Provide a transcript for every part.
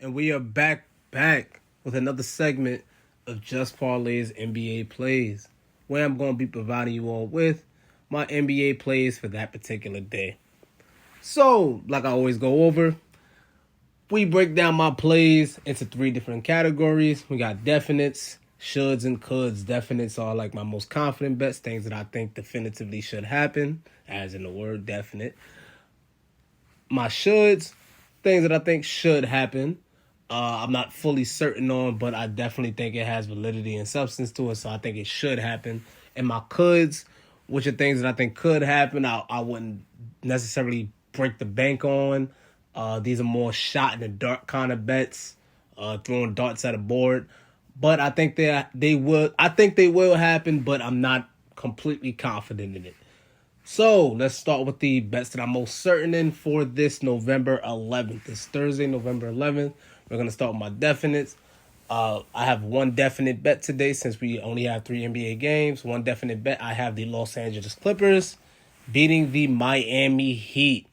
And we are back with another segment of JusParlay's NBA plays, where I'm going to be providing you all with my NBA plays for that particular day. So, like I always go over, we break down my plays into three different categories. We got definites, shoulds, and coulds. Definites are like my most confident bets, things that I think definitively should happen, as in the word definite. My shoulds, things that I think should happen. I'm not fully certain on, but I definitely think it has validity and substance to it, so I think it should happen. And my coulds, which are things that I think could happen, I wouldn't necessarily break the bank on. These are more shot in the dark kind of bets, throwing darts at a board. But I think they will. I think they will happen, but I'm not completely confident in it. So let's start with the bets that I'm most certain in for this November 11th. This Thursday, November 11th. We're going to start with my definites. I have one definite bet today since we only have 3 NBA games. One definite bet. I have the Los Angeles Clippers beating the Miami Heat.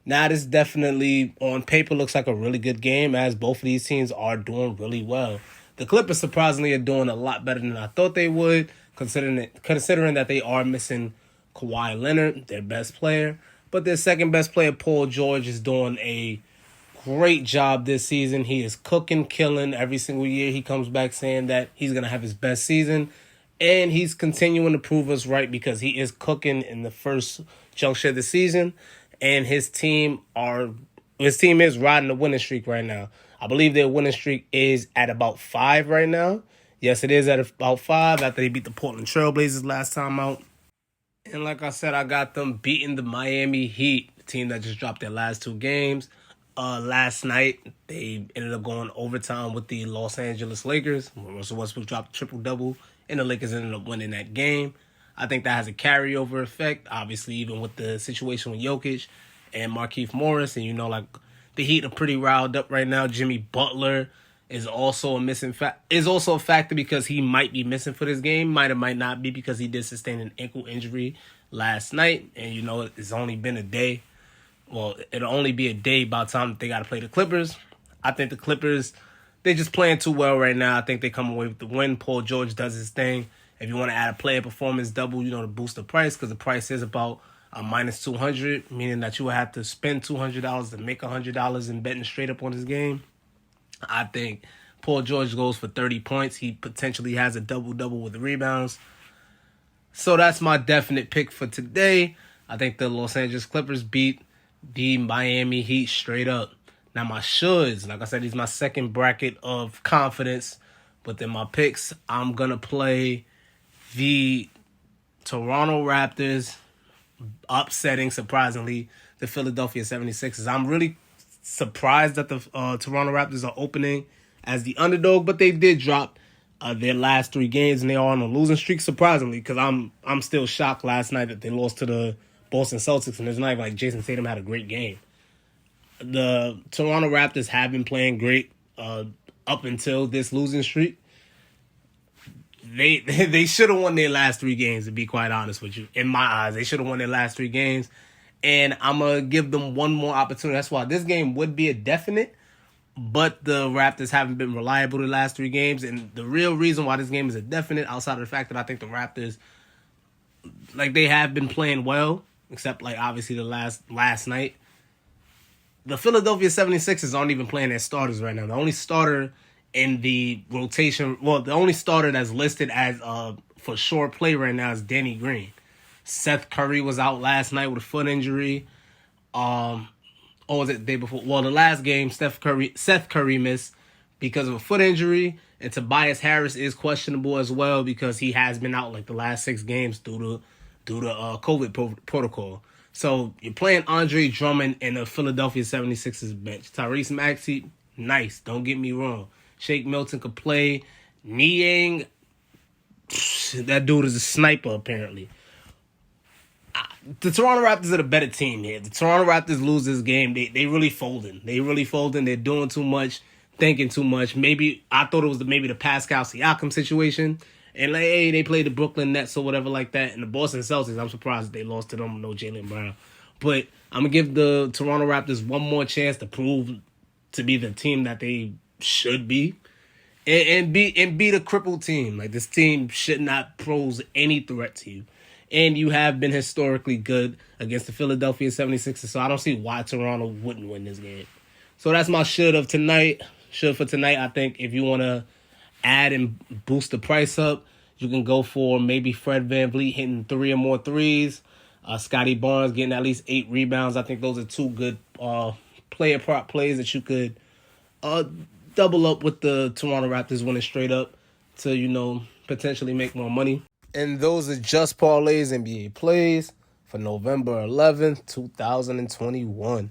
Now, this definitely, on paper, looks like a really good game as both of these teams are doing really well. The Clippers, surprisingly, are doing a lot better than I thought they would, considering that they are missing Kawhi Leonard, their best player. But their second best player, Paul George, is doing a great job this season. He is cooking, killing. Every single year he comes back saying that he's going to have his best season. And he's continuing to prove us right because he is cooking in the first juncture of the season. And his team is riding a winning streak right now. I believe their winning streak is at about 5 right now. Yes, it is at about 5 after they beat the Portland Trailblazers last time out. And like I said, I got them beating the Miami Heat, the team that just dropped their last 2 games. Last night, they ended up going overtime with the Los Angeles Lakers. Russell Westbrook dropped a triple-double, and the Lakers ended up winning that game. I think that has a carryover effect, obviously, even with the situation with Jokic and Markieff Morris. And, the Heat are pretty riled up right now. Jimmy Butler is also a factor because he might be missing for this game. Might or might not be because he did sustain an ankle injury last night. And, it's only been a day. Well, it'll only be a day by the time that they got to play the Clippers. I think the Clippers, they're just playing too well right now. I think they come away with the win. Paul George does his thing. If you want to add a player performance double, to boost the price, because the price is about a minus 200, meaning that you would have to spend $200 to make $100 in betting straight up on this game. I think Paul George goes for 30 points. He potentially has a double-double with the rebounds. So that's my definite pick for today. I think the Los Angeles Clippers beat the Miami Heat straight up. Now my shoulds, like I said, these are my second bracket of confidence. But then my picks, I'm going to play the Toronto Raptors upsetting, surprisingly, the Philadelphia 76ers. I'm really surprised that the Toronto Raptors are opening as the underdog, but they did drop their last 3 games and they are on a losing streak, surprisingly, because I'm still shocked last night that they lost to the Boston Celtics, and it's not even like Jason Tatum had a great game. The Toronto Raptors have been playing great up until this losing streak. They should have won their last 3 games, to be quite honest with you. In my eyes, they should have won their last 3 games. And I'm going to give them one more opportunity. That's why this game would be a definite. But the Raptors haven't been reliable the last 3 games. And the real reason why this game is a definite, outside of the fact that I think the Raptors, they have been playing well, except, obviously the last night. The Philadelphia 76ers aren't even playing their starters right now. The only starter in the rotation, the only starter that's listed as for sure play right now is Danny Green. Seth Curry was out last night with a foot injury. Or was it the day before? Well, the last game, Seth Curry missed because of a foot injury, and Tobias Harris is questionable as well because he has been out the last 6 games due to COVID protocol. So you're playing Andre Drummond and the Philadelphia 76ers bench. Tyrese Maxey, nice. Don't get me wrong. Shake Milton could play. Niang, that dude is a sniper, apparently. The Toronto Raptors are the better team here. The Toronto Raptors lose this game. They really folding. They're doing too much, thinking too much. Maybe I thought it was maybe the Pascal Siakam situation. And they played the Brooklyn Nets or whatever like that. And the Boston Celtics, I'm surprised they lost to them. No Jaylen Brown. But I'm going to give the Toronto Raptors one more chance to prove to be the team that they should be, and be the crippled team. Like, this team should not pose any threat to you. And you have been historically good against the Philadelphia 76ers, so I don't see why Toronto wouldn't win this game. So that's my should of tonight. Should for tonight, I think if you want to add and boost the price up, you can go for maybe Fred VanVleet hitting 3 or more threes. Scotty Barnes getting at least 8 rebounds. I think those are 2 good player prop plays that you could double up with the Toronto Raptors winning straight up to, potentially make more money. And those are Just Parlay's NBA plays for November 11th, 2021.